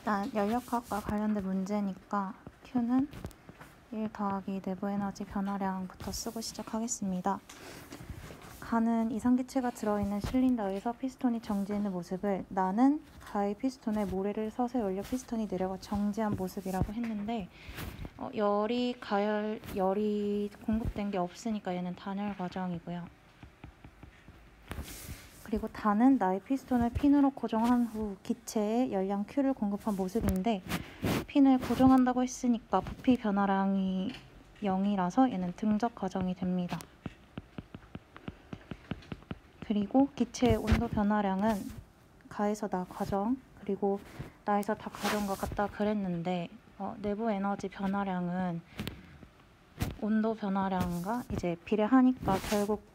일단 연력학과 관련된 문제니까 Q는 1 더하기 내부 에너지 변화량부터 쓰고 시작하겠습니다. 가는 이상기체가 들어있는 실린더에서 피스톤이 정지있는 모습을 나는 가의 피스톤에 모래를 서서히 올려 피스톤이 내려가 정지한 모습이라고 했는데 열이 공급된 게 없으니까 얘는 단열 과정이고요. 그리고 단은 나의 피스톤을 핀으로 고정한 후 기체에 열량 Q를 공급한 모습인데 핀을 고정한다고 했으니까 부피 변화량이 0이라서 얘는 등적 과정이 됩니다. 그리고 기체의 온도 변화량은 가에서 나 과정 그리고 나에서 다 과정과 같다 그랬는데 내부 에너지 변화량은 온도 변화량과 이제 비례하니까 결국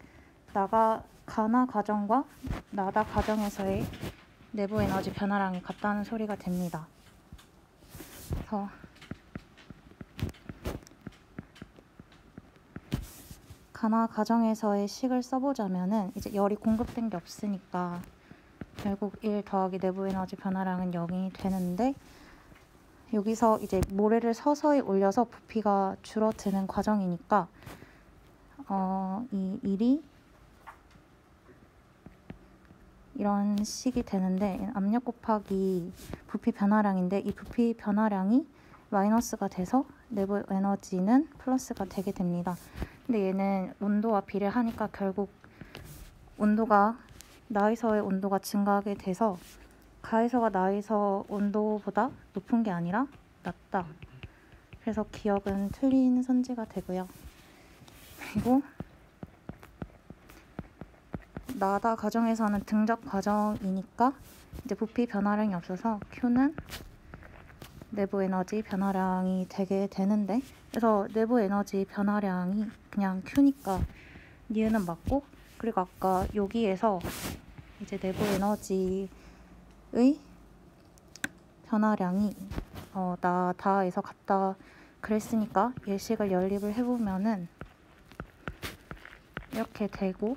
가나 과정과 나다 과정에서의 내부 에너지 변화량이 같다는 소리가 됩니다. 그래서 가나 과정에서의 식을 써보자면은 이제 열이 공급된 게 없으니까 결국 1 더하기 내부 에너지 변화량은 0이 되는데 여기서 이제 모래를 서서히 올려서 부피가 줄어드는 과정이니까 이 1이 이런 식이 되는데 압력 곱하기 부피 변화량인데 이 부피 변화량이 마이너스가 돼서 내부 에너지는 플러스가 되게 됩니다. 근데 얘는 온도와 비례하니까 결국 온도가 나에서의 온도가 증가하게 돼서 가에서가 나에서 온도보다 높은 게 아니라 낮다. 그래서 기억은 틀린 선지가 되고요. 그리고 나다 과정에서는 등적 과정이니까 이제 부피 변화량이 없어서 Q는 내부 에너지 변화량이 되게 되는데 그래서 내부 에너지 변화량이 그냥 Q니까 니은은 맞고 그리고 아까 여기에서 이제 내부 에너지의 변화량이 나다에서 같다 그랬으니까 예식을 연립을 해보면은 이렇게 되고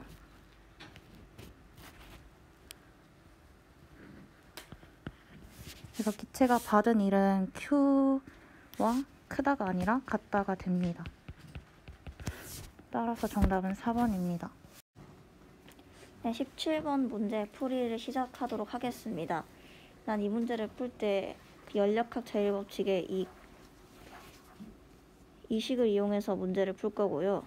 그래서 기체가 받은 일은 Q와 크다가 아니라 같다가 됩니다. 따라서 정답은 4번입니다. 네, 17번 문제 풀이를 시작하도록 하겠습니다. 난 이 문제를 풀 때 연력학 제일법칙의 이 식을 이용해서 문제를 풀 거고요.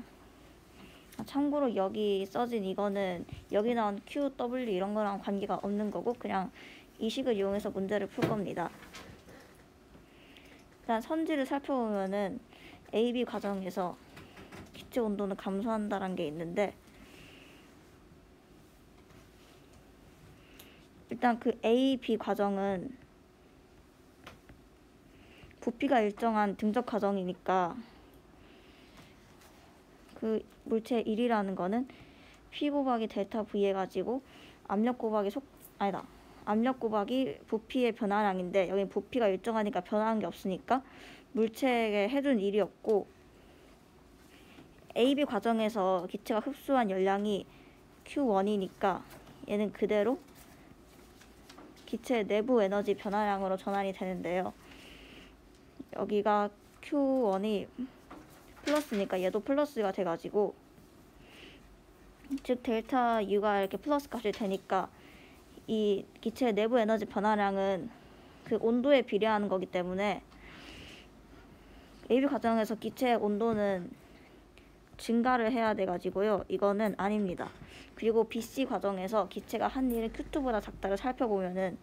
참고로 여기 써진 이거는 여기 나온 Q, W 이런 거랑 관계가 없는 거고 그냥 이 식을 이용해서 문제를 풀 겁니다. 일단 선지를 살펴보면은 AB 과정에서 기체 온도는 감소한다는 게 있는데 일단 그 A, B 과정은 부피가 일정한 등적 과정이니까 그 물체 1이라는 거는 P 곱하기 델타 V 해가지고 압력 곱하기 부피의 변화량인데 여기 부피가 일정하니까 변화한 게 없으니까 물체에 해준 1이었고 AB 과정에서 기체가 흡수한 열량이 Q1이니까 얘는 그대로 기체의 내부 에너지 변화량으로 전환이 되는데요. 여기가 Q1이 플러스니까 얘도 플러스가 돼가지고 즉 델타 U가 이렇게 플러스 값이 되니까 이 기체의 내부 에너지 변화량은 그 온도에 비례하는 거기 때문에 AB 과정에서 기체의 온도는 증가를 해야 돼가지고요. 이거는 아닙니다. 그리고 BC 과정에서 기체가 한 일은 Q2보다 작다를 살펴보면은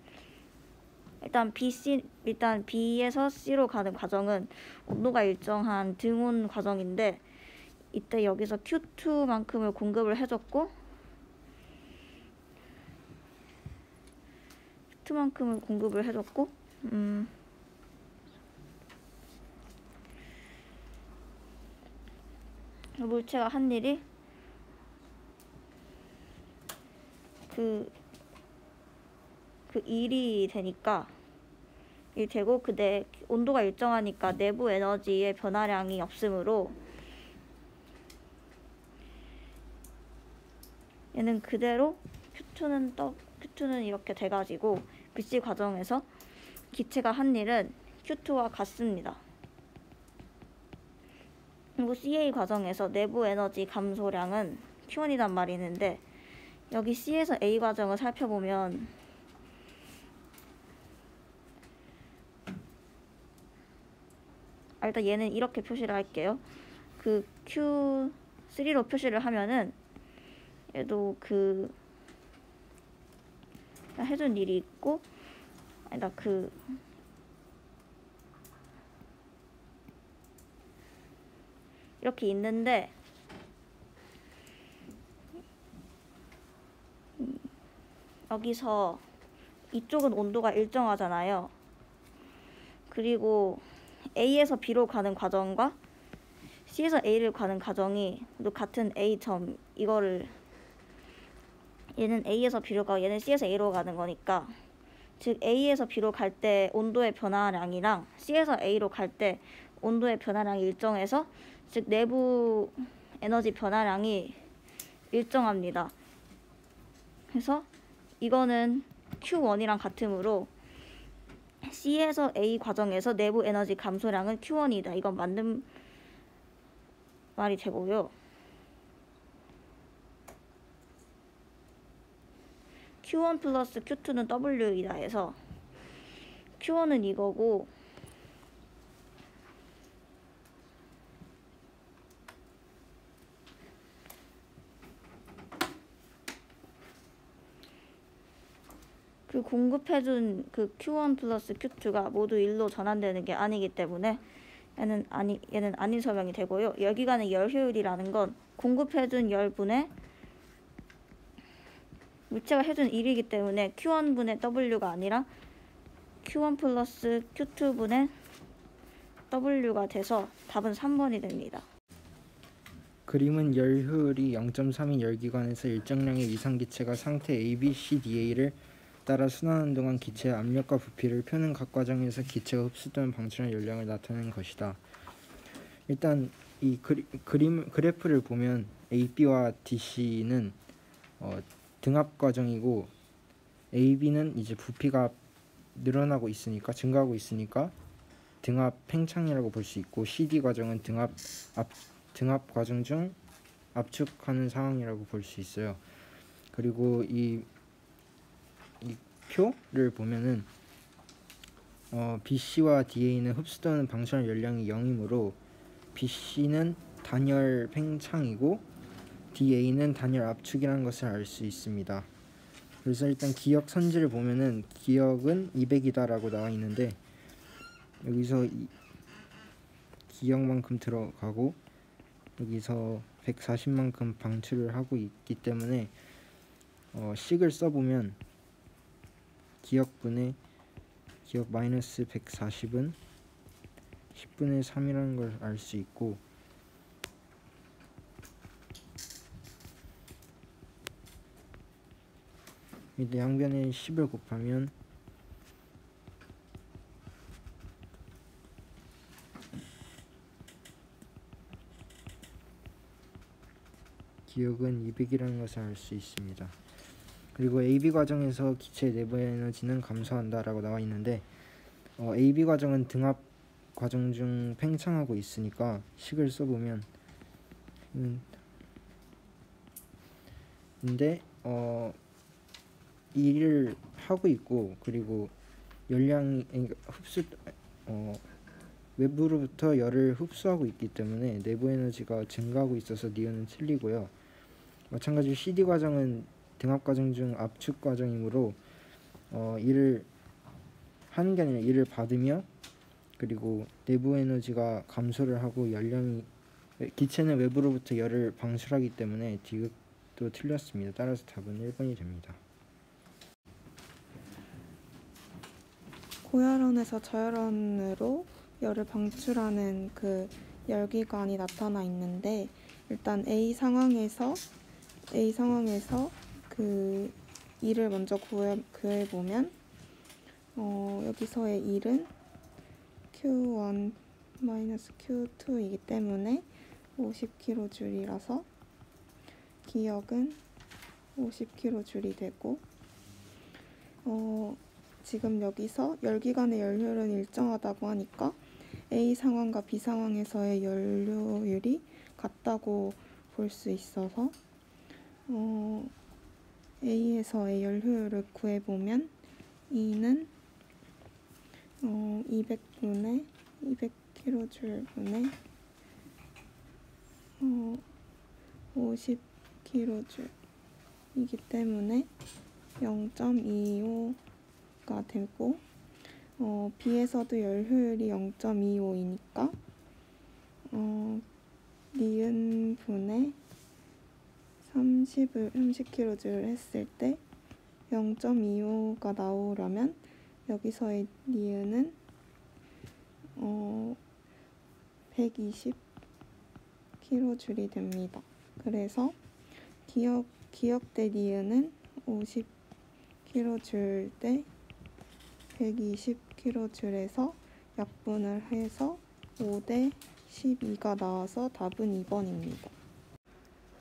일단 B에서 C로 가는 과정은 온도가 일정한 등온 과정인데 이때 여기서 Q2만큼을 공급을 해줬고 물체가 한 일이 그 1이 되니까 되고 근데 온도가 일정하니까 내부 에너지의 변화량이 없으므로 얘는 그대로 Q2는 이렇게 돼가지고 BC 과정에서 기체가 한 일은 Q2와 같습니다. 그리고 CA 과정에서 내부 에너지 감소량은 Q1이란 말이 있는데, 여기 C에서 A 과정을 살펴보면 일단 얘는 이렇게 표시를 할게요. 그 Q3로 표시를 하면은 얘도 그 해준 일이 있고, 아니다 이렇게 있는데, 여기서 이쪽은 온도가 일정하잖아요. 그리고 A에서 B로 가는 과정과 C에서 A를 가는 과정이 모두 같은 A점, 이거를 얘는 A에서 B로 가고 얘는 C에서 A로 가는 거니까, 즉 A에서 B로 갈 때 온도의 변화량이랑 C에서 A로 갈 때 온도의 변화량이 일정해서, 즉 내부 에너지 변화량이 일정합니다. 그래서 이거는 Q1이랑 같으므로 C에서 A 과정에서 내부 에너지 감소량은 Q1이다. 이건 맞는 말이 되고요. Q1 플러스 Q2는 W이다 해서 Q1은 이거고, 그 공급해준 그 Q1 플러스 Q2가 모두 1로 전환되는 게 아니기 때문에 얘는 아닌 설명이 되고요. 열기관의 열 효율이라는 건 공급해준 열분의 물체가 해준 1이기 때문에 Q1분의 W가 아니라 Q1 플러스 Q2분의 W가 돼서 답은 3번이 됩니다. 그림은 열 효율이 0.3인 열기관에서 일정량의 이상기체가 상태 A, B, C, DA를 따라 순환하는 동안 기체의 압력과 부피를 표는 각 과정에서 기체가 흡수 또는 방출한 열량을 나타내는 것이다. 일단 이 그래프를 보면 A, B와 DC는 등압 과정이고, A, B는 이제 부피가 늘어나고 있으니까, 증가하고 있으니까 등압 팽창이라고 볼 수 있고, CD 과정은 등압 과정 중 압축하는 상황이라고 볼 수 있어요. 그리고 이 표를 보면은 BC와 DA는 흡수 또는 방출한 열량이 0이므로 BC는 단열 팽창이고 DA는 단열 압축이라는 것을 알 수 있습니다. 그래서 일단 기역 선지를 보면은 기역은 200이다라고 나와 있는데, 여기서 기역만큼 들어가고 여기서 140만큼 방출을 하고 있기 때문에 식을 써보면 기역 마이너스 140은 10분의 3이라는 걸 알 수 있고, 이때 양변에 10을 곱하면 기역은 200이라는 것을 알 수 있습니다. 그리고 AB 과정에서 기체 내부 에너지는 감소한다 라고 나와 있는데, AB 과정은 등압 과정 중 팽창하고 있으니까 식을 써보면 근데 일을 하고 있고, 그리고 열량이 외부로부터 열을 흡수하고 있기 때문에 내부 에너지가 증가하고 있어서 니은은 틀리고요. 마찬가지로 CD 과정은 등압 과정 중 압축 과정이므로 일을 하는 게 아니라 일을 받으며, 그리고 내부 에너지가 감소를 하고 기체는 외부로부터 열을 방출하기 때문에 디귿도 틀렸습니다. 따라서 답은 1번이 됩니다. 고열원에서 저열원으로 열을 방출하는 그 열기관이 나타나 있는데, 일단 A 상황에서 그 일을 먼저 구해보면 여기서의 일은 Q1 마이너스 Q2이기 때문에 50kJ이라서 기역은 50kJ이 되고, 지금 여기서 열기관의 열효율은 일정하다고 하니까 A 상황과 B 상황에서의 연료율이 같다고 볼 수 있어서 A에서의 열효율을 구해보면 E는 200분의 200kJ 분의 50kJ이기 때문에 0.25가 되고 B에서도 열효율이 0.25이니까 니은 분의 30kJ를 했을 때 0.25가 나오려면 여기서의 니은은 120kJ이 됩니다. 그래서 기억대 니은은 50kJ 대 120kJ에서 약분을 해서 5대 12가 나와서 답은 2번입니다.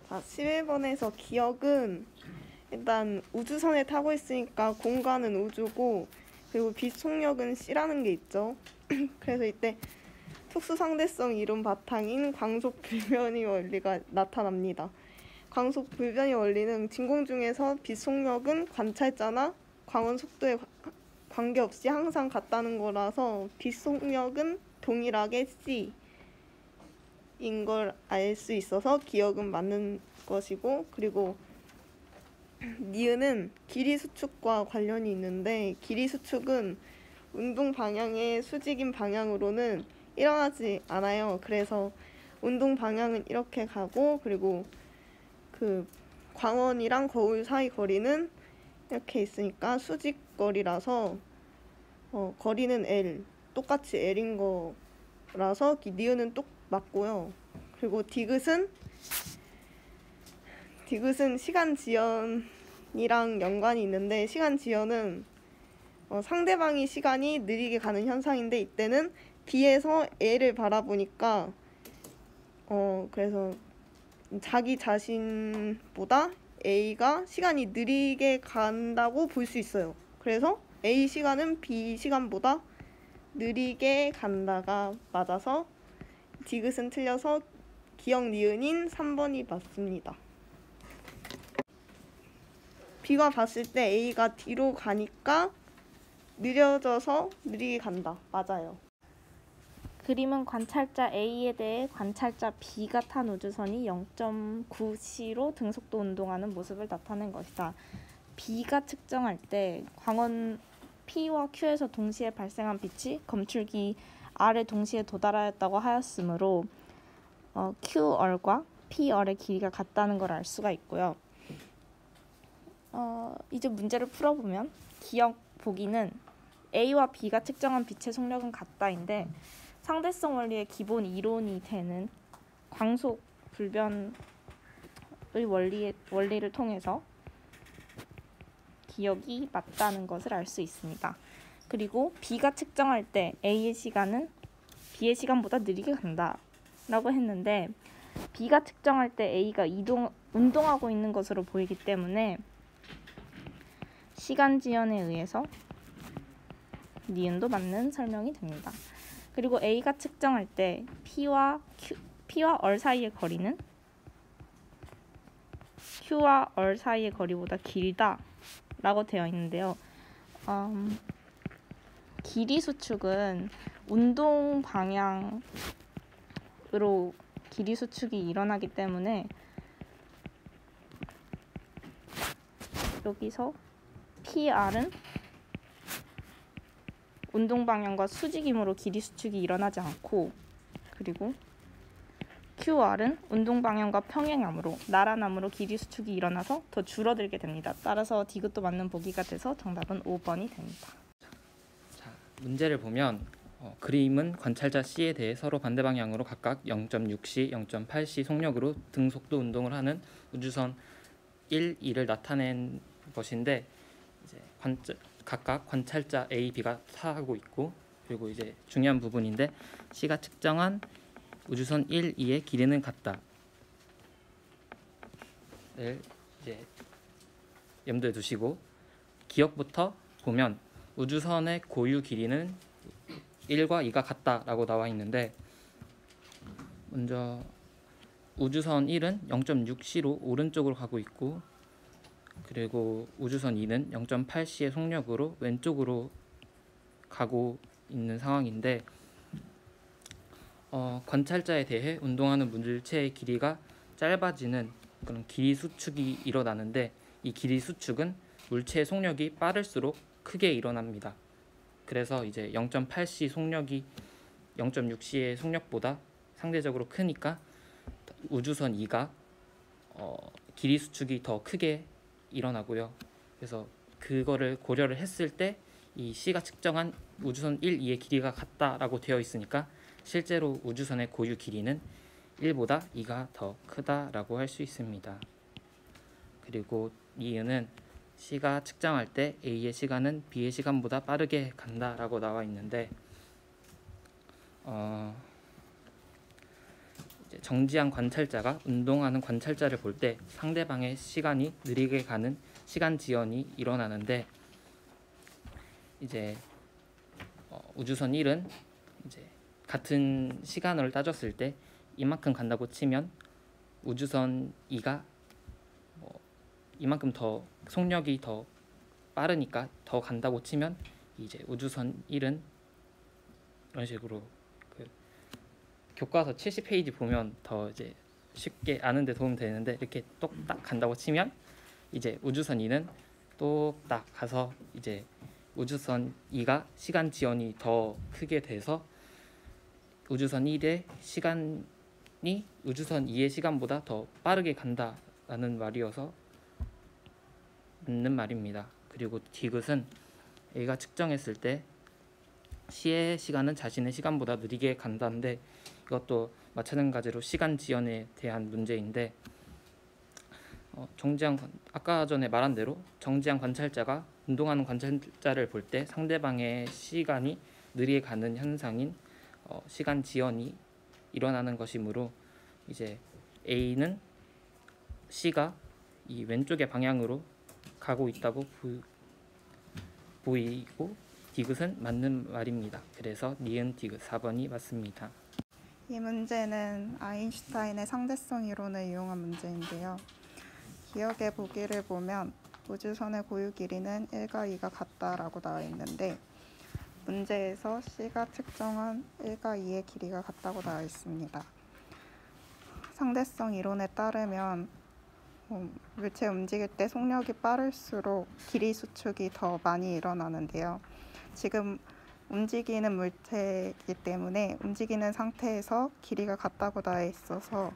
자, 11번에서 기억은 일단 우주선에 타고 있으니까 공간은 우주고 그리고 빛 속력은 C라는 게 있죠. 그래서 이때 특수상대성 이론 바탕인 광속불변이 원리가 나타납니다. 광속불변이 원리는 진공 중에서 빛 속력은 관찰자나 광원 속도에 관계없이 항상 같다는 거라서 빛 속력은 동일하게 C인 걸 알 수 있어서 기억은 맞는 것이고, 그리고 니은은 길이 수축과 관련이 있는데 길이 수축은 운동 방향의 수직인 방향으로는 일어나지 않아요. 그래서 운동 방향은 이렇게 가고 그리고 그 광원이랑 거울 사이 거리는 이렇게 있으니까 수직거리라서 거리는 L, 똑같이 L인 거라서 니은은 똑 맞고요. 그리고 디귿은 시간 지연이랑 연관이 있는데 시간 지연은 상대방이 시간이 느리게 가는 현상인데 이때는 B에서 A를 바라보니까 그래서 자기 자신보다 A가 시간이 느리게 간다고 볼 수 있어요. 그래서 A 시간은 B 시간보다 느리게 간다가 맞아서 디귿은 틀려서 기억 니은인 3번이 맞습니다. B가 봤을 때 A가 뒤로 가니까 느려져서 느리게 간다. 맞아요. 그림은 관찰자 A에 대해 관찰자 B가 탄 우주선이 0.9c로 등속도 운동하는 모습을 나타낸 것이다. B가 측정할 때 광원 P와 Q에서 동시에 발생한 빛이 검출기 R에 동시에 도달하였다고 하였으므로 QR과 PR의 길이가 같다는 걸 알 수가 있고요. 이제 문제를 풀어보면 기억 보기는 A와 B가 측정한 빛의 속력은 같다인데 상대성 원리의 기본 이론이 되는 광속 불변의 원리를 통해서 기억이 맞다는 것을 알 수 있습니다. 그리고 B가 측정할 때 A의 시간은 B의 시간보다 느리게 간다 라고 했는데 B가 측정할 때 A가 운동하고 있는 것으로 보이기 때문에 시간 지연에 의해서 니은도 맞는 설명이 됩니다. 그리고 A가 측정할 때 P와 R 사이의 거리는 Q와 R 사이의 거리보다 길다 라고 되어 있는데요. 길이 수축은 운동 방향으로 길이 수축이 일어나기 때문에 여기서 PR은 운동 방향과 수직이므로 길이 수축이 일어나지 않고, 그리고 QR은 운동 방향과 평행함으로 나란함으로 길이 수축이 일어나서 더 줄어들게 됩니다. 따라서 디귿도 맞는 보기가 돼서 정답은 5번이 됩니다. 자, 문제를 보면 그림은 관찰자 C에 대해 서로 반대 방향으로 각각 0.6c, 0.8c 속력으로 등속도 운동을 하는 우주선 1, 2를 나타낸 것인데 이제 각각 관찰자 A, B가 타고 있고, 그리고 이제 중요한 부분인데 C가 측정한 우주선 1, 2의 길이는 같다. 를 이제 염두에 두시고 기억부터 보면 우주선의 고유 길이는 1과 2가 같다라고 나와 있는데, 먼저 우주선 1은 0.6c로 오른쪽으로 가고 있고, 그리고 우주선 2는 0.8c의 속력으로 왼쪽으로 가고 있는 상황인데, 관찰자에 대해 운동하는 물체의 길이가 짧아지는 그런 길이 수축이 일어나는데, 이 길이 수축은 물체의 속력이 빠를수록 크게 일어납니다. 그래서 이제 0.8c 속력이 0.6c의 속력보다 상대적으로 크니까 우주선 2가 길이 수축이 더 크게 일어나고요. 그래서 그거를 고려를 했을 때 이 C가 측정한 우주선 1, 2의 길이가 같다라고 되어 있으니까 실제로 우주선의 고유 길이는 1보다 2가 더 크다라고 할 수 있습니다. 그리고 이유는 C가 측정할 때 A의 시간은 B의 시간보다 빠르게 간다라고 나와 있는데, 이제 정지한 관찰자가 운동하는 관찰자를 볼 때 상대방의 시간이 느리게 가는 시간 지연이 일어나는데, 이제 우주선 1은 이제 같은 시간을 따졌을 때 이만큼 간다고 치면 우주선 2가 이만큼 더 속력이 더 빠르니까 더 간다고 치면 이제 우주선 1은 이런 식으로 교과서 70페이지 보면 더 이제 쉽게 아는데 도움 되는데, 이렇게 똑딱 간다고 치면 이제 우주선 2는 똑딱 가서 이제 우주선 2가 시간 지연이 더 크게 돼서 우주선 1의 시간이 우주선 2의 시간보다 더 빠르게 간다라는 말이어서 맞는 말입니다. 그리고 디귿은 A가 측정했을 때 C의 시간은 자신의 시간보다 느리게 간다는데, 이것도 마찬가지로 시간 지연에 대한 문제인데, 아까 전에 말한 대로 정지한 관찰자가 운동하는 관찰자를 볼 때 상대방의 시간이 느리게 가는 현상인 시간 지연이 일어나는 것이므로, 이제 A는 C가 이 왼쪽의 방향으로 가고 있다고 보이고 디귿은 맞는 말입니다. 그래서 니은 디귿 4번이 맞습니다. 이 문제는 아인슈타인의 상대성 이론을 이용한 문제인데요. 기억의 보기를 보면 우주선의 고유 길이는 1과 2가 같다라고 나와 있는데, 문제에서 C가 측정한 1과 2의 길이가 같다고 나와 있습니다. 상대성 이론에 따르면 물체 움직일 때 속력이 빠를수록 길이 수축이 더 많이 일어나는데요. 지금 움직이는 물체이기 때문에 움직이는 상태에서 길이가 같다고 나와 있어서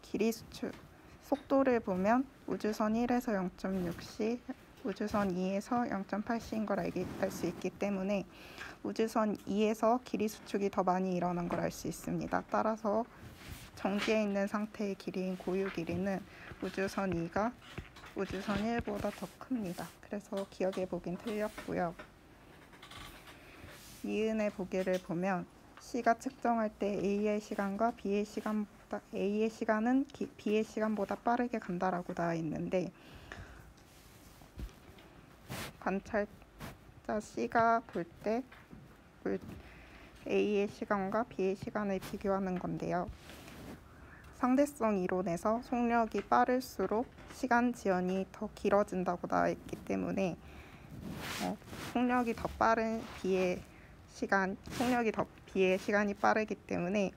길이 수축 속도를 보면 우주선 1에서 0.6c, 우주선 2에서 0.8c인 걸 알 수 있기 때문에 우주선 2에서 길이 수축이 더 많이 일어난 걸 알 수 있습니다. 따라서 정지해 있는 상태의 길이인 고유 길이는 우주선 2가 우주선 1보다 더 큽니다. 그래서 기억의 보기는 틀렸고요. 이은의 보기를 보면 C가 측정할 때 A의 시간과 B의 시간보다 A의 시간은 B의 시간보다 빠르게 간다라고 나와 있는데, 관찰자 C가 볼 때 A의 시간과 B의 시간을 비교하는 건데요. 상대성 이론에서 속력이 빠를수록 시간 지연이 더 길어진다고 나와 있기 때문에 속력이 더 빠른 B의 시간이 빠르기 때문에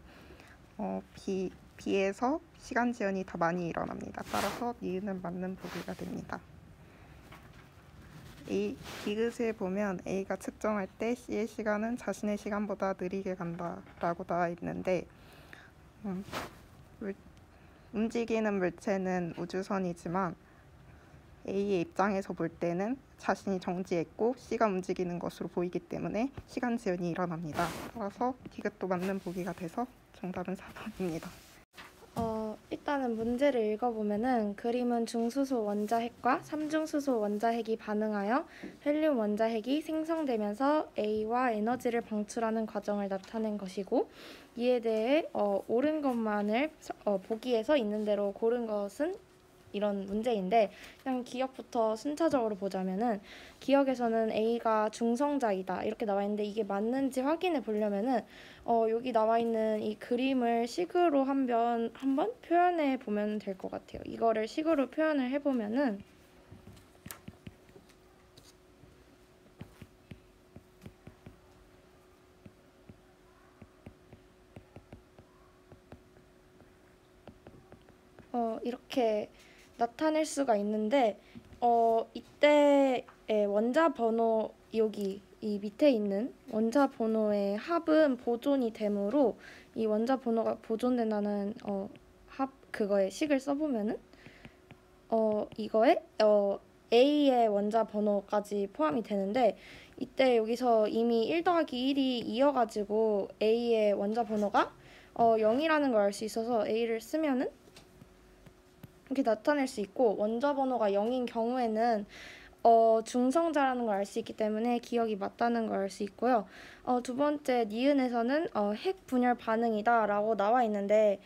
B에서 시간 지연이 더 많이 일어납니다. 따라서 니은은 맞는 보기가 됩니다. 디귿을 보면 A가 측정할 때 C의 시간은 자신의 시간보다 느리게 간다라고 나와 있는데, 움직이는 물체는 우주선이지만 A의 입장에서 볼 때는 자신이 정지했고 C가 움직이는 것으로 보이기 때문에 시간 지연이 일어납니다. 따라서 디귿도 맞는 보기가 돼서 정답은 4번입니다. 일단은 문제를 읽어보면은 그림은 중수소 원자핵과 삼중수소 원자핵이 반응하여 헬륨 원자핵이 생성되면서 A와 에너지를 방출하는 과정을 나타낸 것이고, 이에 대해 옳은 것만을 보기에서 있는 대로 고른 것은 이런 문제인데 그냥 기억부터 순차적으로 보자면은 기억에서는 A가 중성자이다 이렇게 나와 있는데 이게 맞는지 확인해 보려면은 여기 나와 있는 이 그림을 식으로 한번 표현해 보면 될 것 같아요. 이거를 식으로 표현을 해보면은 이렇게 나타낼 수가 있는데 이때의 원자 번호 여기 이 밑에 있는 원자 번호의 합은 보존이 되므로 이 원자 번호가 보존된다는 합 그거의 식을 써보면은 이거에 A의 원자 번호까지 포함이 되는데 이때 여기서 이미 1 더하기 1이 2여가지고 A의 원자 번호가 0이라는 걸 알 수 있어서 A를 쓰면은 이렇게 나타낼 수 있고 원자 번호가 0인 경우에는 중성자라는 걸 알 수 있기 때문에 기억이 맞다는 걸 알 수 있고요. 두 번째 니은에서는 핵 분열 반응이다 라고 나와 있는데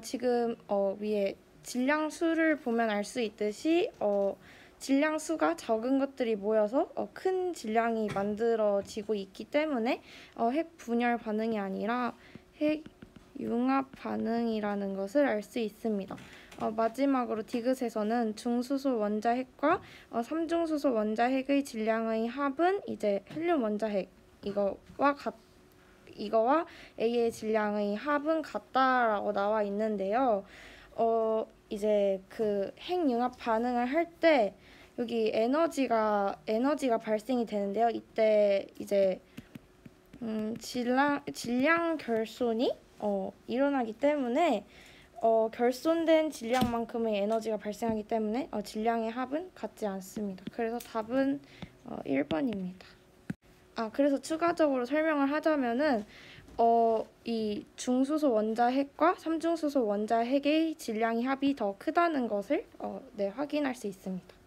지금 위에 질량수를 보면 알 수 있듯이 질량수가 적은 것들이 모여서 큰 질량이 만들어지고 있기 때문에 핵 분열 반응이 아니라 핵 융합 반응이라는 것을 알 수 있습니다. 마지막으로 디귿에서는 중수소 원자핵과 삼중수소 원자핵의 질량의 합은 이제 헬륨 원자핵 이거와 A의 질량의 합은 같다라고 나와 있는데요. 이제 그 핵융합 반응을 할 때 여기 에너지가 발생이 되는데요. 이때 이제 질량 결손이 일어나기 때문에 결손된 질량만큼의 에너지가 발생하기 때문에 질량의 합은 같지 않습니다. 그래서 답은 1번입니다. 그래서 추가적으로 설명을 하자면은 이 중수소 원자핵과 삼중수소 원자핵의 질량의 합이 더 크다는 것을 확인할 수 있습니다.